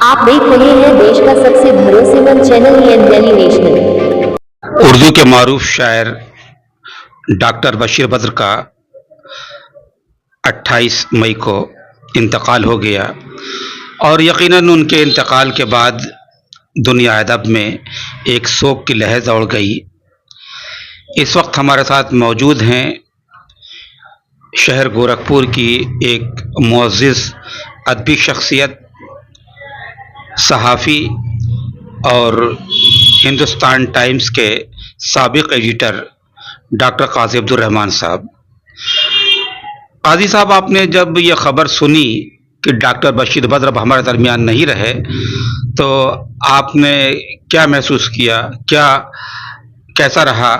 आप देख रहे हैं देश का सबसे भरोसेमंद चैनल दिल्ली नेशनल। उर्दू के मारूफ शायर डॉक्टर बशीर बद्र का 28 मई को इंतकाल हो गया और यकीनन उनके इंतकाल के बाद दुनिया अदब में एक शोक की लहर दौड़ गई। इस वक्त हमारे साथ मौजूद हैं शहर गोरखपुर की एक मुअज़्ज़िज़ अदबी शख्सियत, सहाफ़ी और हिंदुस्तान टाइम्स के साबिक़ एडिटर डॉक्टर काज़ी अब्दुर रहमान साहब। काज़ी साहब, आपने जब ये ख़बर सुनी कि डॉक्टर बशीर बद्र अब हमारे दरमियान नहीं रहे तो आपने क्या महसूस किया? कैसा रहा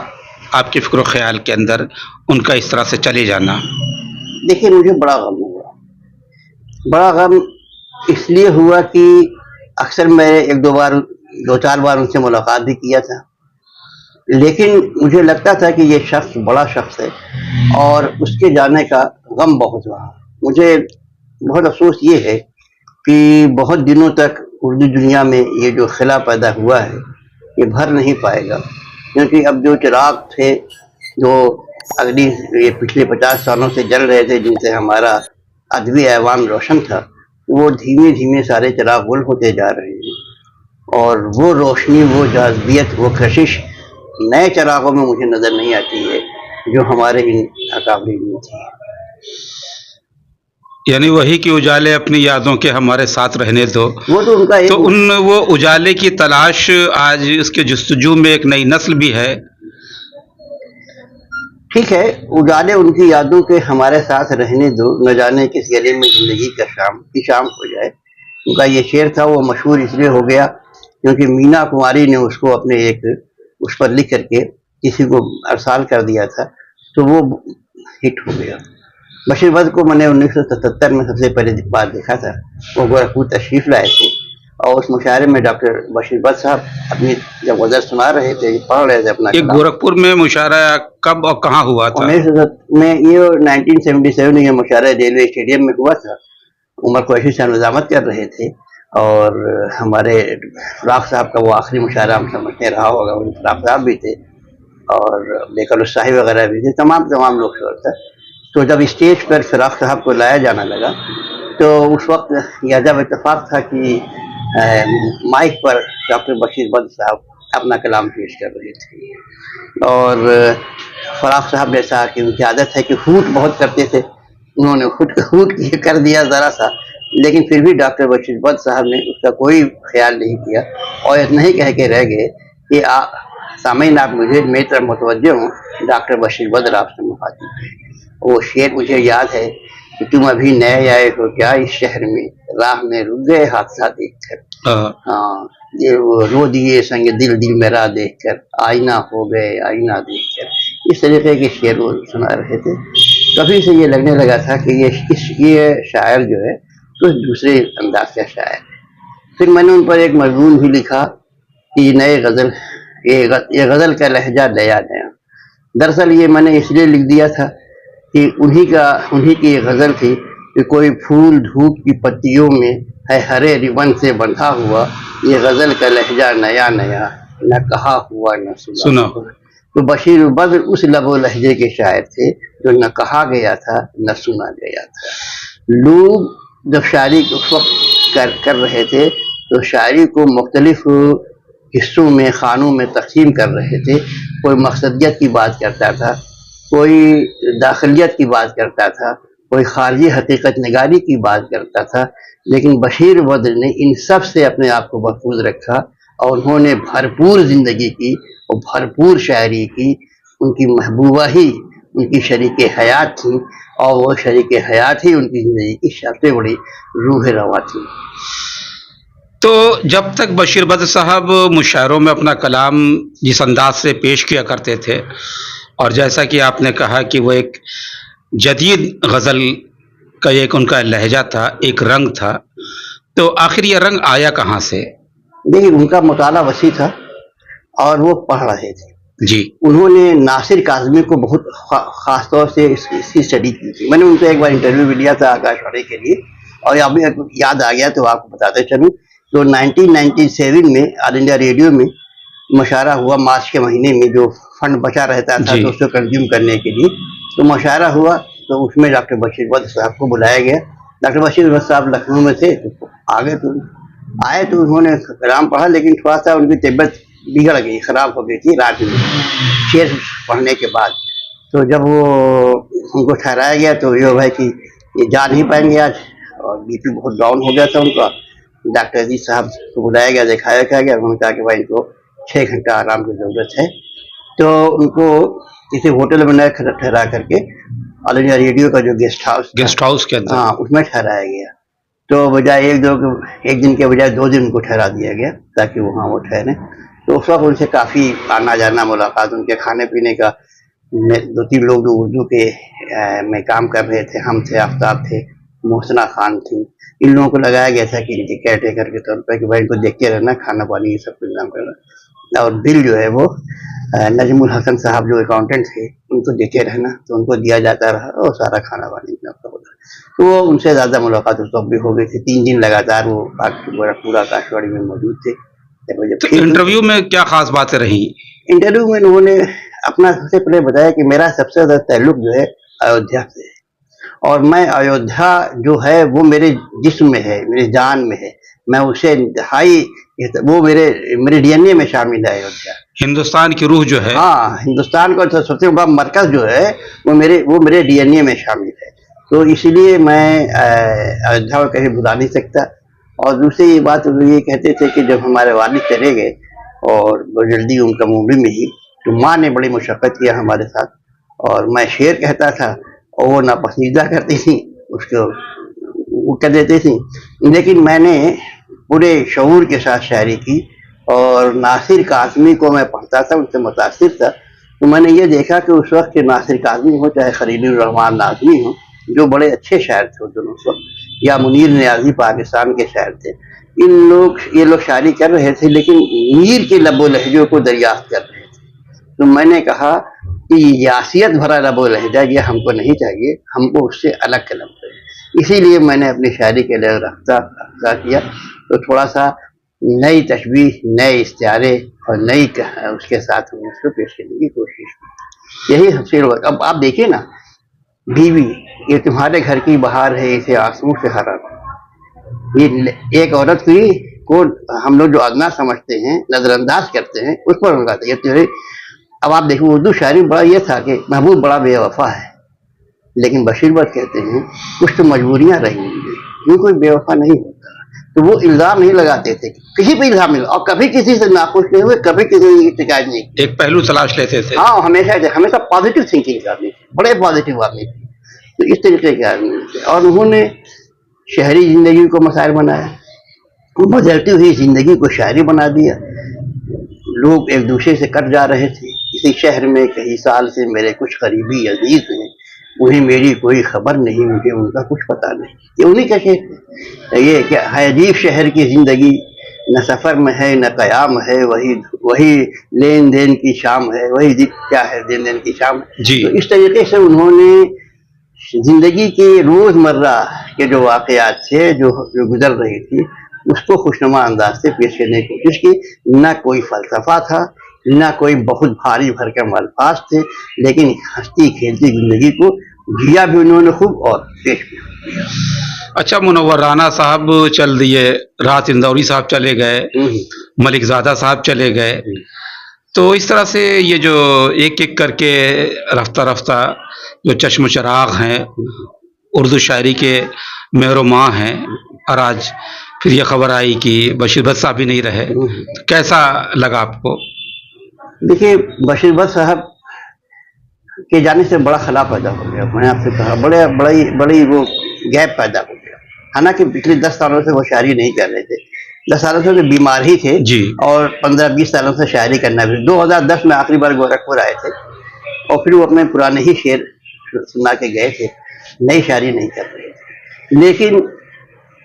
आपके फ़िक्र ख्याल के अंदर उनका इस तरह से चले जाना? देखिए, मुझे बड़ा गम हुआ। बड़ा गम इसलिए हुआ कि अक्सर मैं दो चार बार उनसे मुलाकात भी किया था, लेकिन मुझे लगता था कि ये शख्स बड़ा शख्स है और उसके जाने का गम बहुत रहा। मुझे बहुत अफसोस ये है कि बहुत दिनों तक उर्दू दुनिया में ये जो खिला पैदा हुआ है ये भर नहीं पाएगा, क्योंकि अब जो चिराग थे जो अगली ये पिछले 50 सालों से जल रहे थे, जिनसे हमारा अदबी ऐवान रोशन था, वो धीमे धीमे सारे चिराग गुल होते जा रहे हैं और वो रोशनी, वो जाज़बियत, वो कशिश नए चिरागों में मुझे नज़र नहीं आती है जो हमारे इन अकाबरीन में थी। यानी वही कि उजाले अपनी यादों के हमारे साथ रहने दो, वो तो उनका एक वो उजाले की तलाश आज उसके जुस्तजू में एक नई नस्ल भी है। ठीक है, उजाले उनकी यादों के हमारे साथ रहने दो, न जाने किस गले में जिंदगी का शाम हो जाए। उनका ये शेर था, वो मशहूर इसलिए हो गया क्योंकि मीना कुमारी ने उसको अपने एक उस पर लिख करके किसी को अरसाल कर दिया था, तो वो हिट हो गया। बशीर बद्र को मैंने 1977 में सबसे पहले बार देखा था। वो गोरखपुर तशरीफ लाए थे और उस मुशायरे में डॉक्टर बशीर बद्र साहब अपनी जब गज़ल सुना रहे थे, पढ़ रहे थे अपना। ये गोरखपुर में मुशायरा कब और कहाँ हुआ था? 1977 में, ये 1977 में ये मुशायरा रेलवे स्टेडियम में हुआ था। उमर कुरैशी साहब निज़ामत कर रहे थे और हमारे फराक साहब का वो आखिरी मुशायरा हम समझते रहा होगा। उन फराक साहब भी थे और बेकल शाही वगैरह भी थे, तमाम लोग शोर था। तो जब स्टेज पर फराक साहब को लाया जाने लगा तो उस वक्त यह जब इत्तेफाक था कि माइक पर डॉक्टर बशीर बद्र साहब अपना कलाम पेश कर रहे थे और फराक साहब जैसा कि उनकी आदत है कि हूट बहुत करते थे, उन्होंने हूट कर दिया ज़रा सा, लेकिन फिर भी डॉक्टर बशीर बद्र साहब ने उसका कोई ख्याल नहीं किया और इतना ही कह के रह गए कि सामईन आप मेरी तरफ मुतवज्जे हूँ, डॉक्टर बशीर बद्र आपसे मुखातिब है। वो शेर मुझे याद है कि तुम अभी नए आए हो क्या इस शहर में, राह में रुक गए हादसा देख कर, हाँ ये वो रो दिए संग दिल मेरा देख कर, आईना हो गए आईना देख कर। इस तरीके के शेर वो सुना रहे थे। कभी से ये लगने लगा था कि ये शायर जो है कुछ दूसरे अंदाज का शायर है। फिर मैंने उन पर एक मजमून भी लिखा कि नए गज़ल, ये गज़ल का लहजा नया। दरअसल ये मैंने इसलिए लिख दिया था कि उन्हीं की ये गज़ल थी कि कोई फूल धूप की पत्तियों में है हरे रिबन से बंधा हुआ, ये गज़ल का लहजा नया न कहा हुआ न सुना। तो बशीर बद्र उस लबो लहजे के शायर थे जो न कहा गया था न सुना गया था। लोग जब शायरी उस वक्त कर रहे थे तो शायरी को मुख्तलिफ हिस्सों में, खानों में तकसीम कर रहे थे। कोई मकसदियत की बात करता था, कोई दाखिलियत की बात करता था, कोई खारजी हकीकत निगारी की बात करता था, लेकिन बशीर बद्र ने इन सब से अपने आप को महफूज रखा और उन्होंने भरपूर ज़िंदगी की और भरपूर शायरी की। उनकी महबूबा ही उनकी शरीक हयात थी और वो शरीक हयात ही उनकी ज़िंदगी की सबसे बड़ी रूह रवा थी। तो जब तक बशीर बद्र साहब मुशायरों में अपना कलाम जिस अंदाज से पेश किया करते थे और जैसा कि आपने कहा कि वो एक जदीद गज़ल का एक उनका लहजा था, एक रंग था, तो आखिर ये रंग आया कहाँ से? देखिए, उनका मुताला वसी था और वो पढ़ रहे थे जी। उन्होंने नासिर काज़मी को बहुत ख़ास तौर से इसकी स्टडी की थी। मैंने उनसे एक बार इंटरव्यू भी लिया था आकाशवाणी के लिए اور ابھی یاد آ گیا تو آپ کو بتاتے چلوں، تو 1997 میں آل انڈیا ریڈیو میں مشاعرہ ہوا مارچ کے مہینے میں، جو فنڈ بچا رہتا تھا جی تو اس کو کنزیوم کرنے کے لیے، تو مشاعرہ ہوا، تو اس میں ڈاکٹر بشیر بٹ صاحب کو بلایا گیا. ڈاکٹر بشیر بٹ صاحب لکھنؤ میں تھے، تو آئے تو انہوں نے کلام پڑھا، لیکن تھوڑا سا ان کی طبیعت بگڑ گئی، خراب ہو گئی تھی رات میں شعر پڑھنے کے بعد. تو جب وہ ان کو ٹھہرایا گیا تو یہ بھائی کہ یہ جا نہیں پائیں گے آج، اور بی پی بہت ڈاؤن ہو گیا تھا ان کا. ڈاکٹر عزیز صاحب کو بلایا گیا، دکھایا گیا، انہوں نے کہا کہ بھائی ان کو 6 گھنٹہ آرام کی ضرورت ہے. تو ان کو کسی ہوٹل میں ٹھہرا کر کے آل انڈیا ریڈیو کا جو گیسٹ ہاؤس کے اندر. ہاں اس میں ٹھہرایا گیا. تو بجائے ایک دن کے بجائے 2 دن ان کو ٹھہرا دیا گیا تاکہ وہاں وہ ٹھہریں. تو اس وقت ان سے کافی آنا جانا ملاقات، ان کے کھانے پینے کا، 2-3 لوگ جو اردو کے میں کام کر رہے تھے، ہم تھے، آفتاب تھے، محسنہ خان تھی، ان لوگوں کو لگایا گیا تھا کہ ان کے کیئر ٹیکر کے طور پہ کہ بھائی ان کو دیکھتے رہنا، کھانا پانی یہ سب انتظام کرنا. اور بل جو ہے وہ نجم الحسن صاحب جو اکاؤنٹنٹ تھے ان کو دیتے رہنا، تو ان کو دیا جاتا رہا، اور سارا کھانا پانی ہوتا. تو وہ ان سے زیادہ ملاقات اس وقت بھی ہو گئی تھی. 3 دن لگاتار وہ پورا کاشواڑی میں موجود تھے. تو انٹرویو میں کیا خاص باتیں رہیں؟ انٹرویو میں انہوں نے اپنا سب سے پہلے بتایا کہ میرا سب سے زیادہ تعلق جو ہے ایودھیا سے ہے، اور میں ایودھیا جو ہے وہ میرے جسم میں ہے، میری جان میں ہے، میں اسے انتہائی، وہ میرے ڈی این اے میں شامل ہے ایودھیا. ہندوستان کی روح جو ہے. ہاں، ہندوستان کا سب سے بڑا مرکز جو ہے وہ میرے ڈی این اے میں شامل ہے. تو اسی لیے میں ایودھیا کو کہیں بلا نہیں سکتا. اور دوسری بات وہ یہ کہتے تھے کہ جب ہمارے والد چلے گئے اور بہت جلدی ان کا عمر میں ہی، تو ماں نے بڑی مشقت کیا ہمارے ساتھ، اور میں شعر کہتا تھا اور وہ ناپسندیدہ کرتی تھیں، اس کو وہ کر دیتی تھیں. لیکن میں نے پورے شعور کے ساتھ شاعری کی، اور ناصر کاظمی کو میں پڑھتا تھا، ان سے متاثر تھا. تو میں نے یہ دیکھا کہ اس وقت کے ناصر کاظمی ہو چاہے خلیل الرحمان ناظمی ہوں، جو بڑے اچھے شاعر تھے اس وقت، یا منیر نیازی پاکستان کے شاعر تھے، یہ لوگ شاعری کر رہے تھے لیکن میر کے لب و لہجوں کو دریافت کر رہے تھے. تو میں نے کہا کہ یاسیت بھرا لب و لہجہ یہ ہم کو نہیں چاہیے، ہم کو اس سے الگ قلم چاہیے. اسی لیے میں نے اپنی شاعری کے لیے رفتہ کیا، تو تھوڑا سا نئی تشبیہ، نئے استعارے اور نئی اس کے ساتھ ہم نے اس کو پیش کرنے کی کوشش کی. یہی حفیظ. اب آپ دیکھیں نا، بیوی یہ تمہارے گھر کی بہار ہے، اسے آنسوں سے ہرا. یہ ایک عورت کو ہم لوگ جو ادنا سمجھتے ہیں، نظر انداز کرتے ہیں، اس پر لگاتے ہیں. اب آپ دیکھیں اردو شاعری میں بڑا یہ تھا کہ محبوب بڑا بے وفا ہے، لیکن بشیر بٹ کہتے ہیں کچھ تو مجبوریاں رہی ہوں گی، یوں کوئی بے وفا نہیں ہوتا. تو وہ الزام نہیں لگاتے تھے، کسی پہ الزام نہیں، اور کبھی کسی سے ناخوش نہیں ہوئے، کبھی کسی کی شکایت نہیں کی. ایک پہلو تلاش لیتے تھے. ہاں، ہمیشہ پازیٹیو تھنکنگ کے آدمی تھے، بڑے پازیٹیو آدمی تھے. تو اس طریقے کے آدمی تھے، اور انہوں نے شہری زندگی کو مسائل بنایا، بدلتی ہوئی زندگی کو شاعری بنا دیا. لوگ ایک دوسرے سے کٹ جا رہے تھے. اسی شہر میں کئی سال سے میرے کچھ قریبی عزیز ہیں، انہیں میری کوئی خبر نہیں، مجھے ان کا کچھ پتہ نہیں. یہ انہیں کا شعر. یہ کیا ہے، عجیب شہر کی زندگی، نہ سفر میں ہے نہ قیام ہے، وہی لین دین کی شام ہے، وہی کیا ہے لین دین کی شام. جی. تو اس طریقے سے انہوں نے زندگی کے روزمرہ کے جو واقعات تھے، جو گزر رہی تھی، اس کو خوشنما انداز سے پیش کرنے کی کوشش کی. نہ کوئی فلسفہ تھا، نہ کوئی بہت بھاری بھرکم الفاظ تھے، لیکن ہنستی کھیلتی زندگی کو جیا بھی انہوں نے خوب اور پیش کیا. اچھا، منور رانا صاحب چل دیے، راحت اندوری صاحب چلے گئے، ملک زادہ صاحب چلے گئے. تو اس طرح سے یہ جو ایک ایک کر کے رفتہ رفتہ جو چشم و چراغ ہیں اردو شاعری کے مہر و ماں ہیں، اور آج پھر یہ خبر آئی کہ بشیر بٹ صاحب بھی نہیں رہے، کیسا لگا آپ کو؟ دیکھیے، بشیر بٹ صاحب کے جانے سے بڑا خلا پیدا ہو گیا. میں نے آپ سے کہا بڑی وہ گیپ پیدا ہو گیا. حالانکہ پچھلے 10 سالوں سے وہ شاعری نہیں کر رہے تھے، 10 سالوں سے بیمار ہی تھے، جی. اور 15-20 سالوں سے شاعری کرنا بھی. 2010 میں آخری بار گورکھپور آئے تھے، اور پھر وہ اپنے پرانے ہی شعر سنا کے گئے تھے، نئی شاعری نہیں کر رہے تھے. لیکن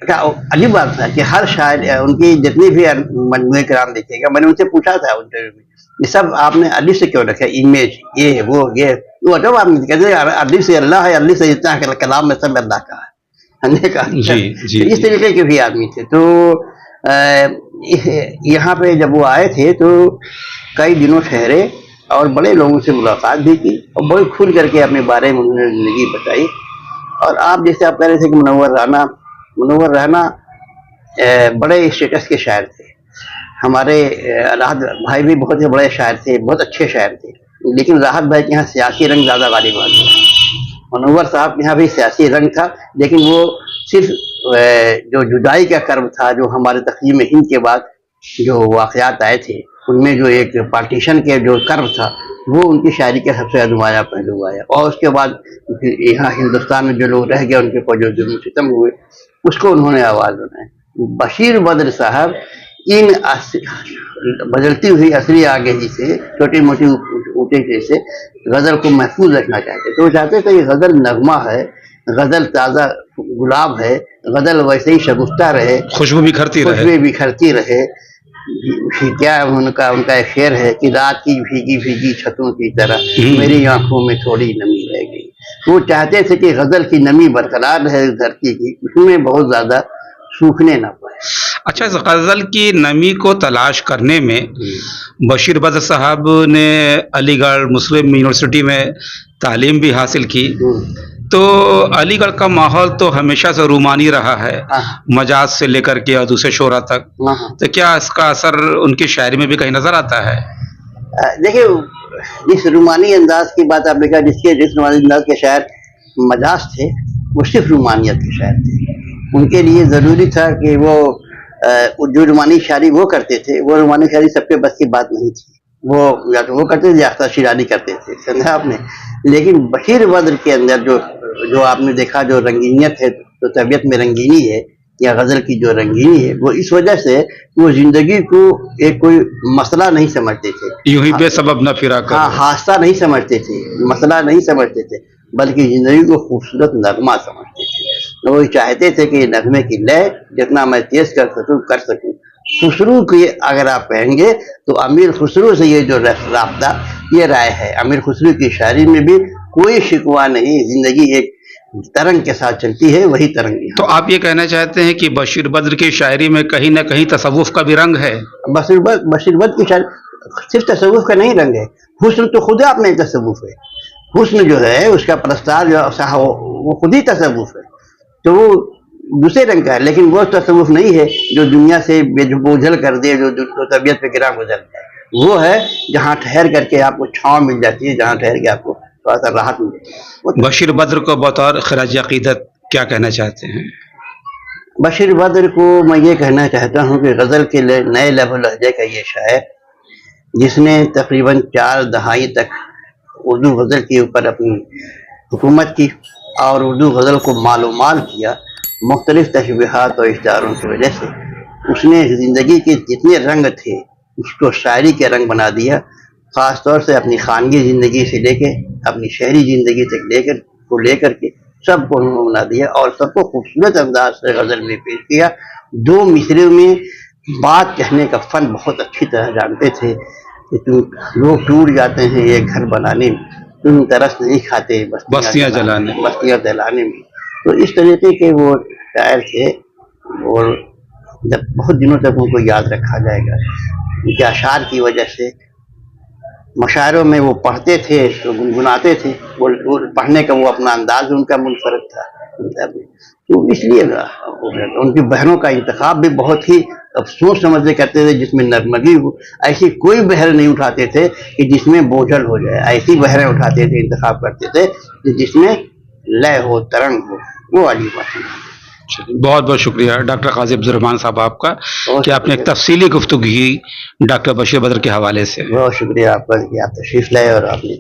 عجیب بات تھا کہ ہر شاعر، ان کی جتنی بھی مجموعے کرام دیکھیے گا، میں نے ان سے پوچھا تھا انٹرویو میں، یہ سب آپ نے الف سے کیوں رکھا؟ امیج، یہ ہے وہ یہ، آپ کہتے ہیں الف سے اللہ ہے، الف سے جتنا کلام میں سب اللہ کا ہے. नेक आदमी था। जी, जी, इस जी। तरीके के भी आदमी थे। तो यहाँ पे जब वो आए थे तो कई दिनों ठहरे और बड़े लोगों से मुलाकात भी की और बड़े खुल करके अपने बारे में उन्होंने जिंदगी बताई। और आप जैसे आप कह रहे थे कि मुनव्वर राना बड़े स्टेटस के शायर थे। हमारे राहत भाई भी बहुत ही बड़े शायर थे, बहुत अच्छे शायर थे, लेकिन राहत भाई के यहाँ सियासी रंग ज़्यादा गालिब आ गया। मनोवर साहब के यहाँ भी सियासी रंग था, लेकिन वो सिर्फ जो जुदाई का कर्म था, जो हमारे तक़सीम हिंद के बाद जो वाक़यात आए थे, उनमें जो एक पार्टीशन के जो कर्म था, वो उनकी शायरी का सबसे नुमायाँ पहलू आया। और उसके बाद यहाँ हिंदुस्तान में जो लोग रह गए, उनके ऊपर जो जुल्म सितम हुए, उसको उन्होंने आवाज़ बनाई। बशीर बद्र साहब इन बदलती हुई असली आगही से, छोटी मोटी ऊँचे से गज़ल को महफूज रखना चाहते। तो वो चाहते थे कि गज़ल नगमा है, गज़ल ताज़ा गुलाब है, गज़ल वैसे ही शगुफ्ता रहे, खुशबू बिखरती रहे। खुशबू बिखरती रहे। क्या उनका एक शेर है कि रात की भीगी भीगी छतों की तरह मेरी आंखों में थोड़ी नमी रह गई। वो चाहते थे कि गज़ल की नमी बरकरार रहे धरती की, उसमें बहुत ज़्यादा सूखने ना पाए। अच्छा, इस गज़ल की नमी को तलाश करने में बशीर बद्र साहब ने अलीगढ़ मुस्लिम यूनिवर्सिटी में तालीम भी हासिल की। तो अलीगढ़ का माहौल तो हमेशा से रूमानी रहा है, मजाज से लेकर के और दूसरे शोरा तक। तो क्या इसका असर उनकी शायरी में भी कहीं नजर आता है? देखिए, जिस रूमानी अंदाज की बात आपने कहा, जिस रूमानी अंदाज के शायर मजाज थे, वो सिर्फ रूमानियत के शायर थे। उनके लिए ज़रूरी था कि वो जो रूमानी शायरी वो करते थे, वो रूमानी शायरी सबके बस की बात नहीं थी। वो या तो वो करते थे या अख्तर शिरानी करते थे, समझा आपने। लेकिन बशीर बद्र के अंदर जो आपने देखा, जो रंगीनियत है, जो तबीयत में रंगीनी है या गज़ल की जो रंगीनी है, वो इस वजह से वो ज़िंदगी को एक कोई मसला नहीं समझते थे, यूं ही बेसबब न फिरा कर। हाँ, हादसा नहीं समझते थे, मसला नहीं समझते थे, बल्कि ज़िंदगी को खूबसूरत नगमा समझते थे। वो चाहते थे कि नगमे की लय जितना मैं तेज़ कर सकूँ। खुसरू की अगर आप कहेंगे तो अमीर खुसरू से ये जो राब्ता, ये राय है। अमीर खुसरू की शायरी में भी कोई शिकवा नहीं, जिंदगी एक तरंग के साथ चलती है, वही तरंग। तो आप ये कहना चाहते हैं कि बशीर बद्र की शायरी में कहीं ना कहीं तसव्वुफ का भी रंग है? बशीर बद्र की शायरी सिर्फ तसव्वुफ का नहीं रंग है, हुस्न तो खुद अपने तसव्वुफ है। हुस्न जो है उसका प्रस्तार जो वो खुद ही तसव्वुफ है, तो वो दूसरे रंग का है। लेकिन वो तसव्वुफ नहीं है जो दुनिया से बोझल कर दे, जो तबीयत पे गिरा गुजर जाए। वो है जहाँ ठहर करके आपको छाँव मिल जाती है, जहाँ ठहर के आपको थोड़ा सा राहत मिले। बशीर बद्र को बतौर खराज अकीदत क्या कहना चाहते हैं? बशीर बद्र को मैं ये कहना चाहता हूँ कि गज़ल के नए लहज़ लहजे का ये शायर, जिसने तकरीबन 4 दहाई तक उर्दू गज़ल के ऊपर अपनी हुकूमत की और उर्दू गज़ल को मालूमाल किया, मुख्तलिफ तशबीहात और इश्तारों की वजह से उसने ज़िंदगी के जितने रंग थे उसको शायरी के रंग बना दिया। ख़ास तौर से अपनी खानगी ज़िंदगी से लेके अपनी शहरी ज़िंदगी तक लेकर के सबको उन्होंने बना दिया और सबको खूबसूरत अंदाज से गज़ल में पेश किया। 2 मिसरे में बात कहने का फ़न बहुत अच्छी तरह जानते थे कि लोग टूट जाते हैं एक घर बनाने में, तुम तरस नहीं खाते बस्तियाँ जलाने में। तो इस तरीके के वो शायर थे और जब बहुत दिनों तक उनको याद रखा जाएगा। उनके अशार की वजह से मशायरों में वो पढ़ते थे तो गुनगुनाते थे, वो पढ़ने का वो अपना अंदाज उनका मुनफरद था। तो इसलिए उनकी बहनों का इंतखाब भी बहुत ही सोच समझ से करते थे, जिसमें नरमगी हो। ऐसी कोई बहर नहीं उठाते थे कि जिसमें बोझल हो जाए, ऐसी बहरें उठाते थे, इंतखाब करते थे कि जिसमें लय हो, तरंग हो। वो वाली बात है। बहुत बहुत शुक्रिया डॉक्टर काजी अब्दुर रहमान साहब आपका कि आपने एक तफसीली गुफ्तगू की डॉक्टर बशीर बद्र के हवाले से। बहुत शुक्रिया आपका कि आप तशरीफ लाए और आपने